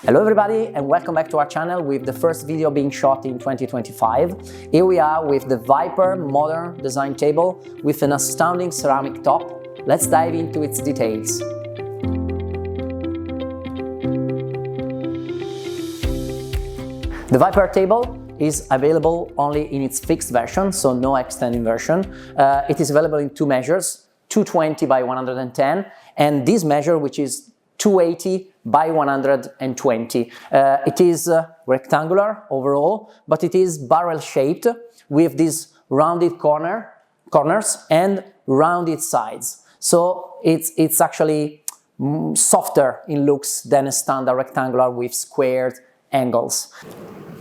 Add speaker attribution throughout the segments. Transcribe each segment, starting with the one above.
Speaker 1: Hello everybody and welcome back to our channel with the first video being shot in 2025. Here we are with the Viper modern design table with an astounding ceramic top. Let's dive into its details. The Viper table is available only in its fixed version, so no extending version. It is available in two measures, 220 by 110, and this measure, which is 280 by 120. It is rectangular overall, but it is barrel shaped with these rounded corners and rounded sides. So it's actually softer in looks than a standard rectangular with squared angles.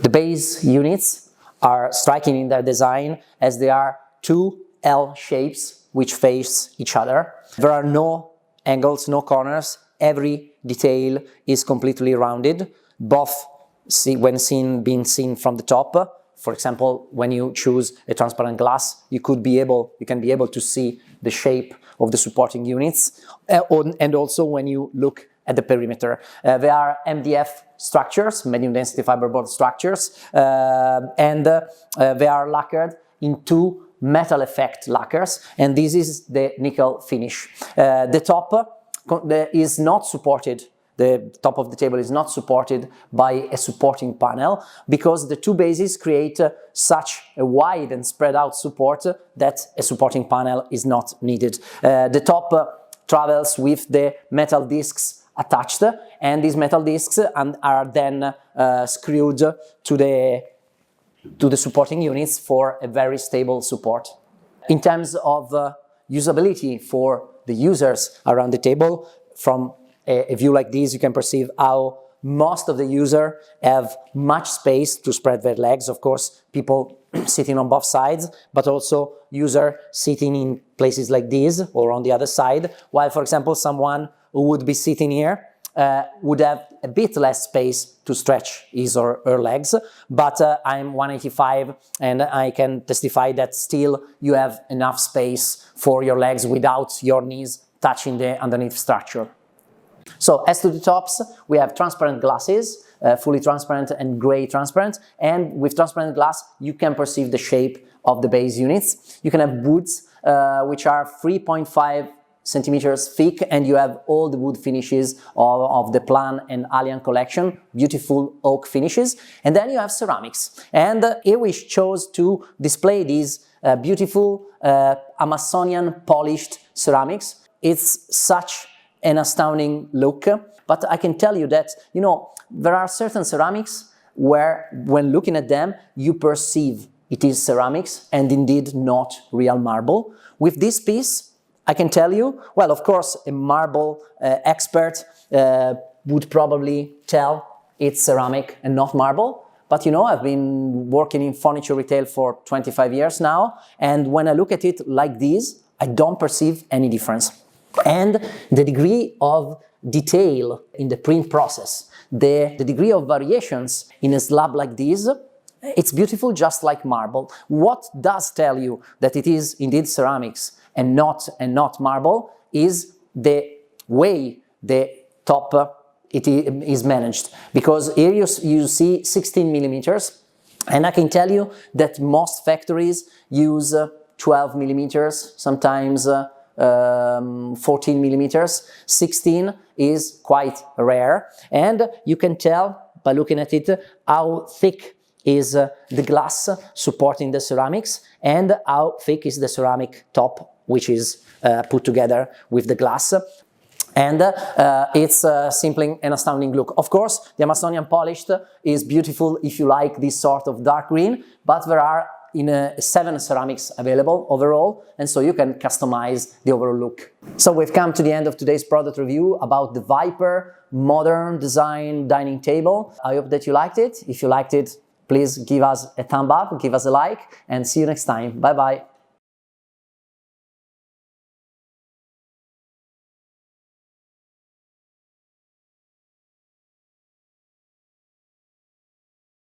Speaker 1: The base units are striking in their design as they are two L shapes which face each other. There are no angles, no corners. Every detail is completely rounded, both when being seen from the top. For example, when you choose a transparent glass, you can be able to see the shape of the supporting units, and also when you look at the perimeter. They are MDF structures, medium density fiberboard structures, and they are lacquered in two metal effect lacquers, and this is the nickel finish. The top is not supported, the top of the table is not supported by a supporting panel because the two bases create such a wide and spread out support that a supporting panel is not needed. The top travels with the metal discs attached, and these metal discs are then screwed to the supporting units for a very stable support. In terms of usability for the users around the table, from a view like this, you can perceive how most of the users have much space to spread their legs. Of course, people sitting on both sides, but also users sitting in places like this or on the other side, while, for example, someone who would be sitting here would have a bit less space to stretch his or her legs, but I'm 185 and I can testify that still you have enough space for your legs without your knees touching the underneath structure. So as to the tops, we have transparent glasses, fully transparent and gray transparent, and with transparent glass you can perceive the shape of the base units. You can have woods which are 3.5 centimeters thick, and you have all the wood finishes of the Plan and Alien collection, beautiful oak finishes. And then you have ceramics, and here we chose to display these beautiful Amazonian polished ceramics. It's such an astounding look, but I can tell you that, you know, there are certain ceramics where when looking at them you perceive it is ceramics and indeed not real marble. With this piece, I can tell you, well, of course, a marble expert would probably tell it's ceramic and not marble. But you know, I've been working in furniture retail for 25 years now, and when I look at it like this, I don't perceive any difference. And the degree of detail in the print process, the degree of variations in a slab like this, it's beautiful just like marble. What does tell you that it is indeed ceramics and not marble is the way the top it is managed, because here you see 16 millimeters, and I can tell you that most factories use 12 millimeters, sometimes 14 millimeters. 16 is quite rare, and you can tell by looking at it how thick is the glass supporting the ceramics and how thick is the ceramic top which is put together with the glass. And it's simply an astounding look. Of course, the Amazonian polished is beautiful if you like this sort of dark green, but there are 7 ceramics available overall, and so you can customize the overall look. So we've come to the end of today's product review about the Viper modern design dining table. I hope that you liked it. If you liked it, please give us a thumb up, give us a like, and see you next time. Bye bye.